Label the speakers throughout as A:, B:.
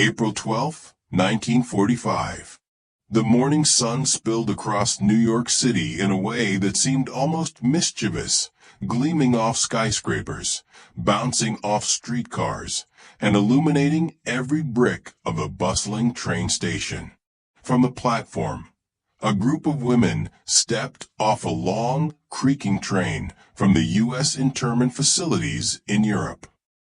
A: April 12, 1945. The morning sun spilled across New York City in a way that seemed almost mischievous, gleaming off skyscrapers, bouncing off streetcars, and illuminating every brick of a bustling train station. From the platform, a group of women stepped off a long, creaking train from the U.S. internment facilities in Europe.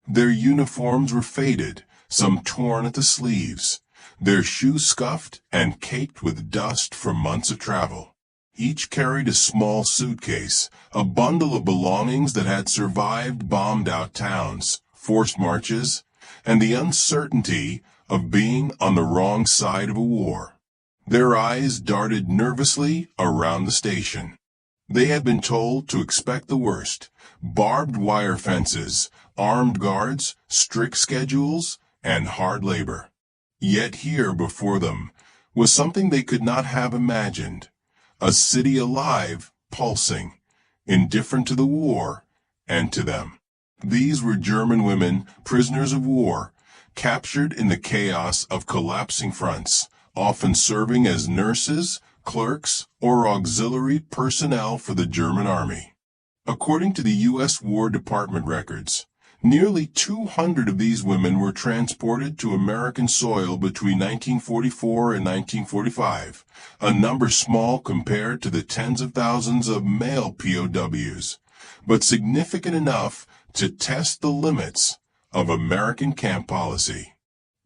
A: Their uniforms were faded, some torn at the sleeves, their shoes scuffed and caked with dust from months of travel. Each carried a small suitcase, a bundle of belongings that had survived bombed-out towns, forced marches, and the uncertainty of being on the wrong side of a war. Their eyes darted nervously around the station. They had been told to expect the worst: barbed wire fences, armed guards, strict schedules, and hard labor. Yet here before them was something they could not have imagined: a city alive, pulsing, indifferent to the war and to them. These were German women, prisoners of war, captured in the chaos of collapsing fronts, often serving as nurses, clerks, or auxiliary personnel for the German army. According to the U.S. War Department records, nearly 200 of these women were transported to American soil between 1944 and 1945, a number small compared to the tens of thousands of male POWs, but significant enough to test the limits of American camp policy.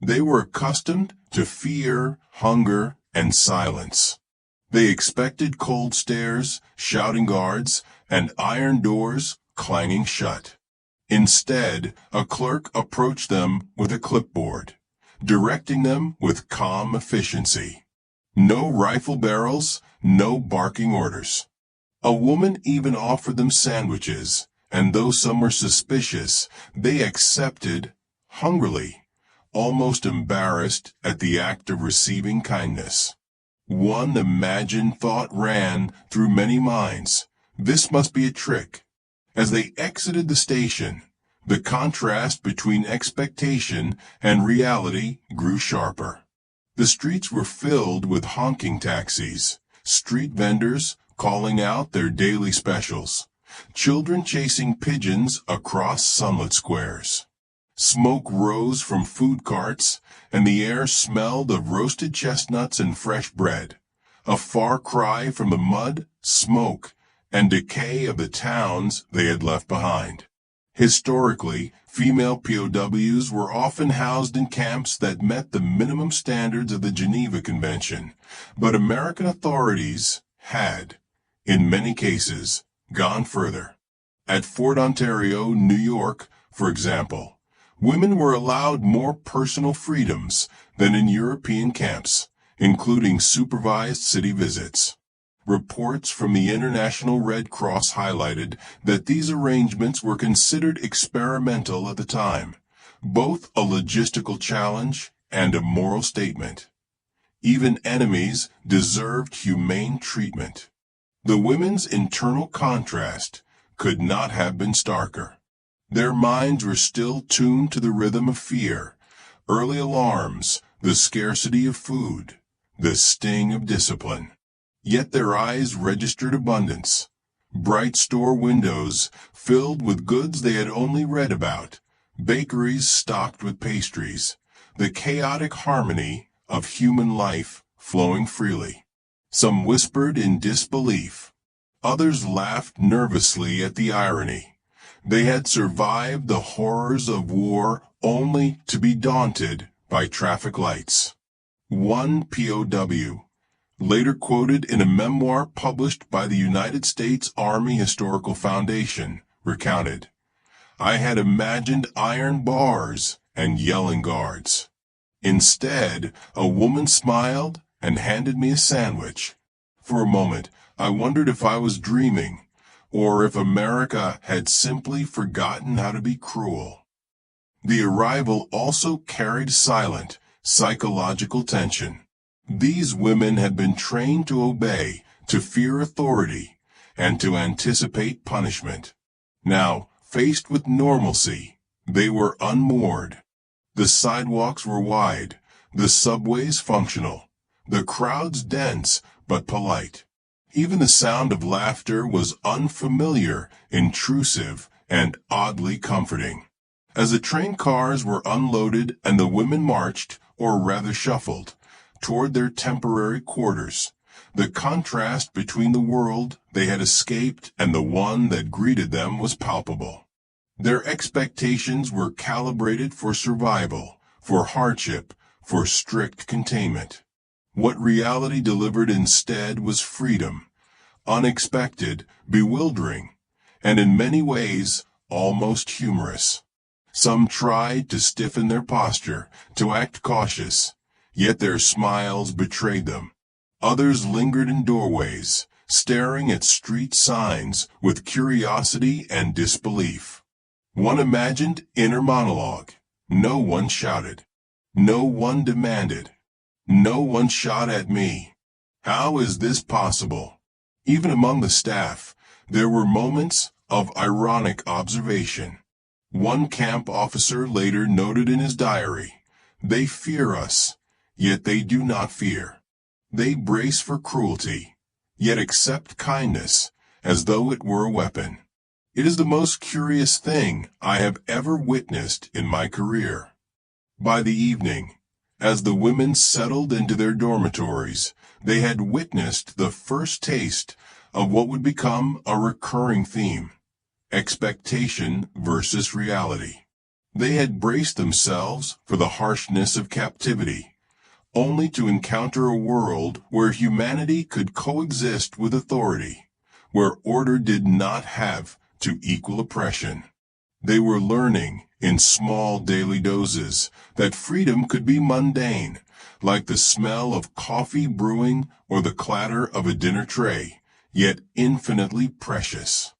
A: They were accustomed to fear, hunger, and silence. They expected cold stares, shouting guards, and iron doors clanging shut. Instead, a clerk approached them with a clipboard, directing them with calm efficiency. No rifle barrels, no barking orders. A woman even offered them sandwiches, and though some were suspicious, they accepted hungrily, almost embarrassed at the act of receiving kindness. One imagined thought ran through many minds: this must be a trick. As they exited the station, the contrast between expectation and reality grew sharper. The streets were filled with honking taxis, street vendors calling out their daily specials, children chasing pigeons across sunlit squares. Smoke rose from food carts, and the air smelled of roasted chestnuts and fresh bread, a far cry from the mud, smoke, and decay of the towns they had left behind. Historically, female POWs were often housed in camps that met the minimum standards of the Geneva Convention, but American authorities had, in many cases, gone further. At Fort Ontario, New York, for example, women were allowed more personal freedoms than in European camps, including supervised city visits. Reports from the International Red Cross highlighted that these arrangements were considered experimental at the time, both a logistical challenge and a moral statement. Even enemies deserved humane treatment. The women's internal contrast could not have been starker. Their minds were still tuned to the rhythm of fear, early alarms, the scarcity of food, the sting of discipline. Yet their eyes registered abundance, bright store windows filled with goods they had only read about, bakeries stocked with pastries, the chaotic harmony of human life flowing freely. Some whispered in disbelief. Others laughed nervously at the irony. They had survived the horrors of war only to be daunted by traffic lights. One POW, later quoted in a memoir published by the United States Army Historical Foundation, recounted, "I had imagined iron bars and yelling guards. Instead, a woman smiled and handed me a sandwich. For a moment, I wondered if I was dreaming, or if America had simply forgotten how to be cruel." The arrival also carried silent, psychological tension. These women had been trained to obey, to fear authority, and to anticipate punishment. Now, faced with normalcy, they were unmoored. The sidewalks were wide, the subways functional, the crowds dense but polite. Even the sound of laughter was unfamiliar, intrusive, and oddly comforting. As the train cars were unloaded and the women marched, or rather shuffled, toward their temporary quarters, the contrast between the world they had escaped and the one that greeted them was palpable. Their expectations were calibrated for survival, for hardship, for strict containment. What reality delivered instead was freedom, unexpected, bewildering, and in many ways almost humorous. Some tried to stiffen their posture, to act cautious, yet their smiles betrayed them. Others lingered in doorways, staring at street signs with curiosity and disbelief. One imagined inner monologue. No one shouted. No one demanded. No one shot at me. How is this possible? Even among the staff, there were moments of ironic observation. One camp officer later noted in his diary, "They fear us, yet they do not fear. They brace for cruelty, yet accept kindness as though it were a weapon." It is the most curious thing I have ever witnessed in my career. By the evening, as the women settled into their dormitories, they had witnessed the first taste of what would become a recurring theme: expectation versus reality. They had braced themselves for the harshness of captivity, only to encounter a world where humanity could coexist with authority, where order did not have to equal oppression. They were learning, in small daily doses, that freedom could be mundane, like the smell of coffee brewing or the clatter of a dinner tray, yet infinitely precious.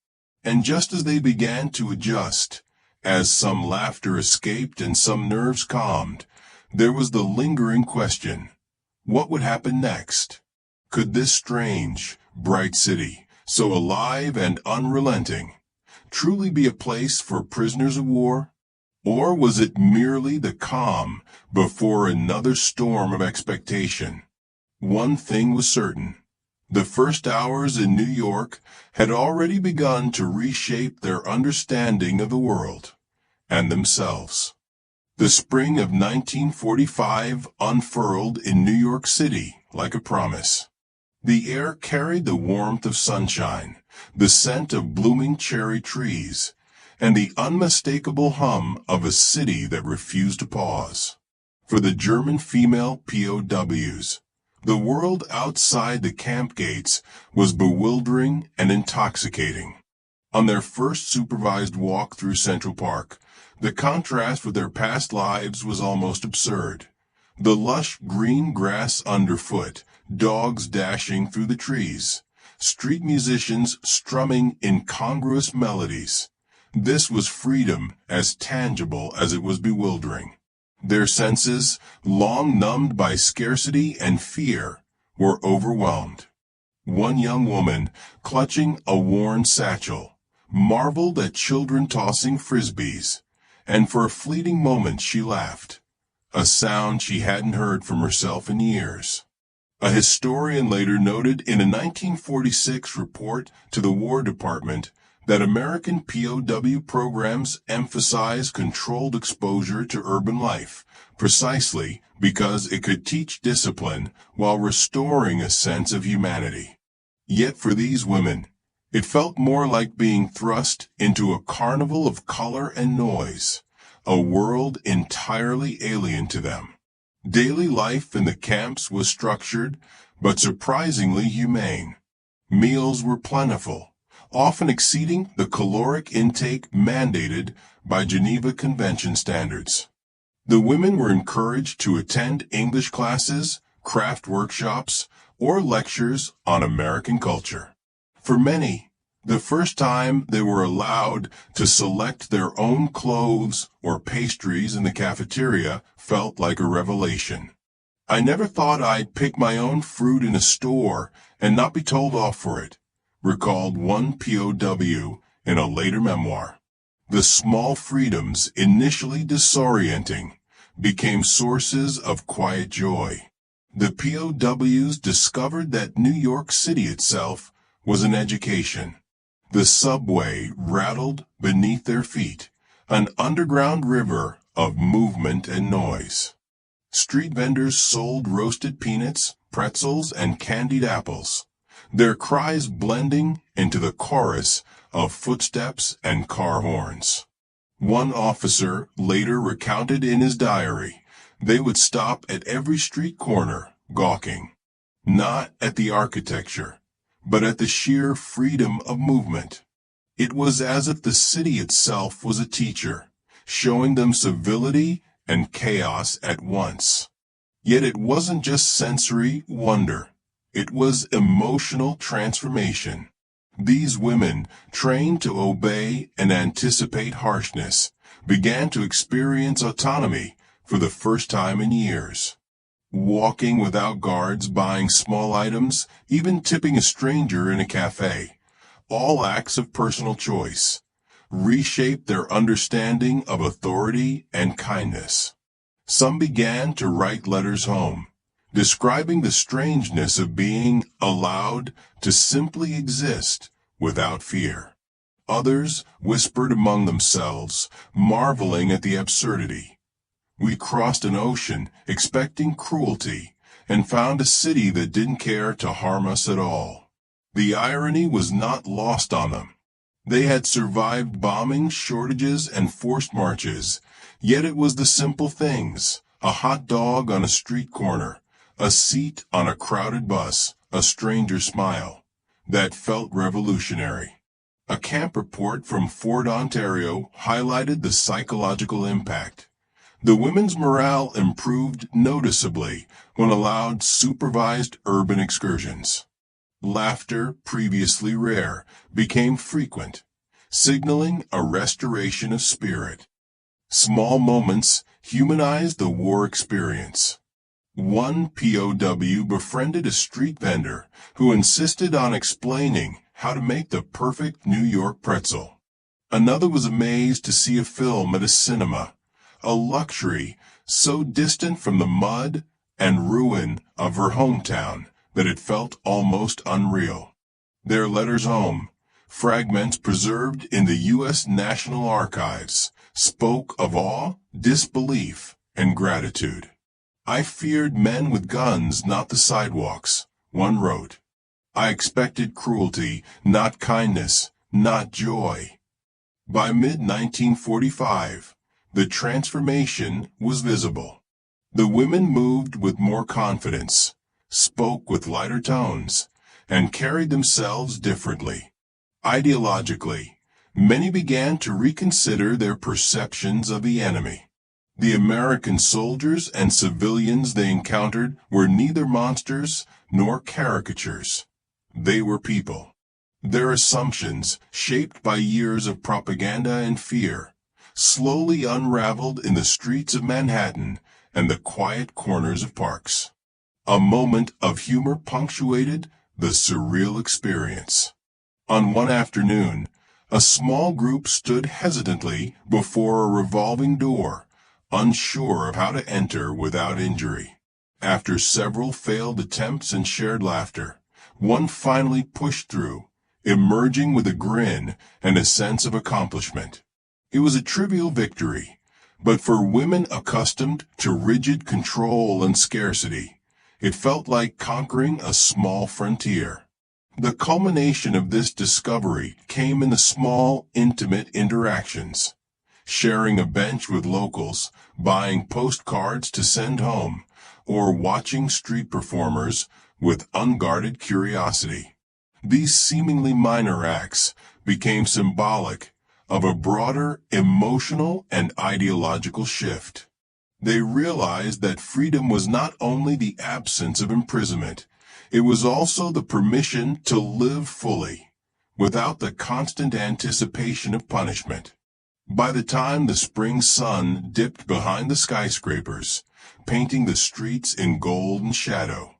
A: And just as they began to adjust, as some laughter escaped and some nerves calmed, there was the lingering question: what would happen next? Could this strange, bright city, so alive and unrelenting, truly be a place for prisoners of war? Or was it merely the calm before another storm of expectation? One thing was certain: the first hours in New York had already begun to reshape their understanding of the world and themselves. The spring of 1945 unfurled in New York City like a promise. The air carried the warmth of sunshine, the scent of blooming cherry trees, and the unmistakable hum of a city that refused to pause. For the German female POWs, the world outside the camp gates was bewildering and intoxicating. On their first supervised walk through Central Park, the contrast with their past lives was almost absurd. The lush green grass underfoot, dogs dashing through the trees, street musicians strumming incongruous melodies. This was freedom as tangible as it was bewildering. Their senses, long numbed by scarcity and fear, were overwhelmed. One young woman, clutching a worn satchel, marveled at children tossing frisbees, and for a fleeting moment she laughed, a sound she hadn't heard from herself in years. A historian later noted in a 1946 report to the War Department that American POW programs emphasize controlled exposure to urban life, precisely because it could teach discipline while restoring a sense of humanity. Yet for these women, it felt more like being thrust into a carnival of color and noise, a world entirely alien to them. Daily life in the camps was structured, but surprisingly humane. Meals were plentiful, often exceeding the caloric intake mandated by Geneva Convention standards. The women were encouraged to attend English classes, craft workshops, or lectures on American culture. For many, the first time they were allowed to select their own clothes or pastries in the cafeteria felt like a revelation. "I never thought I'd pick my own fruit in a store and not be told off for it," recalled one POW in a later memoir. The small freedoms, initially disorienting, became sources of quiet joy. The POWs discovered that New York City itself was an education. The subway rattled beneath their feet, an underground river of movement and noise. Street vendors sold roasted peanuts, pretzels, and candied apples, their cries blending into the chorus of footsteps and car horns. One officer later recounted in his diary, they would stop at every street corner, gawking, not at the architecture, but at the sheer freedom of movement. It was as if the city itself was a teacher, showing them civility and chaos at once. Yet it wasn't just sensory wonder. It was emotional transformation. These women, trained to obey and anticipate harshness, began to experience autonomy for the first time in years. Walking without guards, buying small items, even tipping a stranger in a cafe, all acts of personal choice, reshaped their understanding of authority and kindness. Some began to write letters home, describing the strangeness of being allowed to simply exist without fear. Others whispered among themselves, marveling at the absurdity. We crossed an ocean expecting cruelty and found a city that didn't care to harm us at all. The irony was not lost on them. They had survived bombing, shortages, and forced marches, yet it was the simple things, a hot dog on a street corner, a seat on a crowded bus, a stranger's smile, that felt revolutionary. A camp report from Fort Ontario highlighted the psychological impact. The women's morale improved noticeably when allowed supervised urban excursions. Laughter, previously rare, became frequent, signaling a restoration of spirit. Small moments humanized the war experience. One POW befriended a street vendor who insisted on explaining how to make the perfect New York pretzel. Another was amazed to see a film at a cinema, a luxury so distant from the mud and ruin of her hometown that it felt almost unreal. Their letters home, fragments preserved in the U.S. National Archives, spoke of awe, disbelief, and gratitude. I feared men with guns, not the sidewalks, one wrote. I expected cruelty, not kindness, not joy. By mid-1945, the transformation was visible. The women moved with more confidence, spoke with lighter tones, and carried themselves differently. Ideologically, many began to reconsider their perceptions of the enemy. The American soldiers and civilians they encountered were neither monsters nor caricatures. They were people. Their assumptions, shaped by years of propaganda and fear, slowly unraveled in the streets of Manhattan and the quiet corners of parks. A moment of humor punctuated the surreal experience. On one afternoon, a small group stood hesitantly before a revolving door, unsure of how to enter without injury. After several failed attempts and shared laughter, one finally pushed through, emerging with a grin and a sense of accomplishment. It was a trivial victory, but for women accustomed to rigid control and scarcity, it felt like conquering a small frontier. The culmination of this discovery came in the small, intimate interactions. Sharing a bench with locals, buying postcards to send home, or watching street performers with unguarded curiosity. These seemingly minor acts became symbolic of a broader emotional and ideological shift. They realized that freedom was not only the absence of imprisonment, it was also the permission to live fully, without the constant anticipation of punishment. By the time the spring sun dipped behind the skyscrapers, painting the streets in gold and shadow,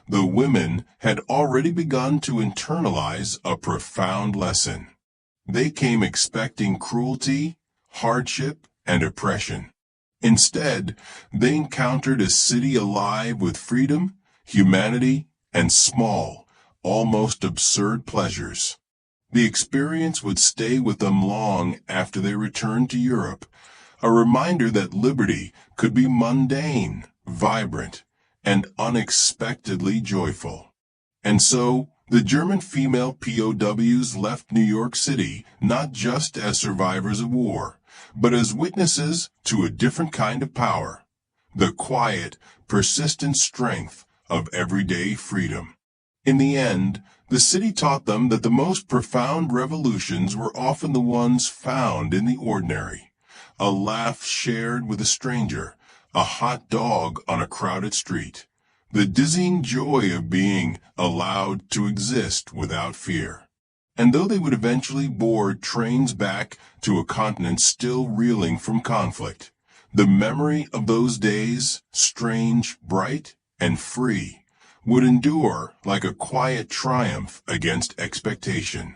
A: the women had already begun to internalize a profound lesson. They came expecting cruelty, hardship, and oppression. Instead, they encountered a city alive with freedom, humanity, and small, almost absurd pleasures. The experience would stay with them long after they returned to Europe, a reminder that liberty could be mundane, vibrant, and unexpectedly joyful. And so, the German female POWs left New York City not just as survivors of war, but as witnesses to a different kind of power, the quiet, persistent strength of everyday freedom. In the end, the city taught them that the most profound revolutions were often the ones found in the ordinary. A laugh shared with a stranger, a hot dog on a crowded street, the dizzying joy of being allowed to exist without fear. And though they would eventually board trains back to a continent still reeling from conflict, the memory of those days, strange, bright, and free, would endure like a quiet triumph against expectation.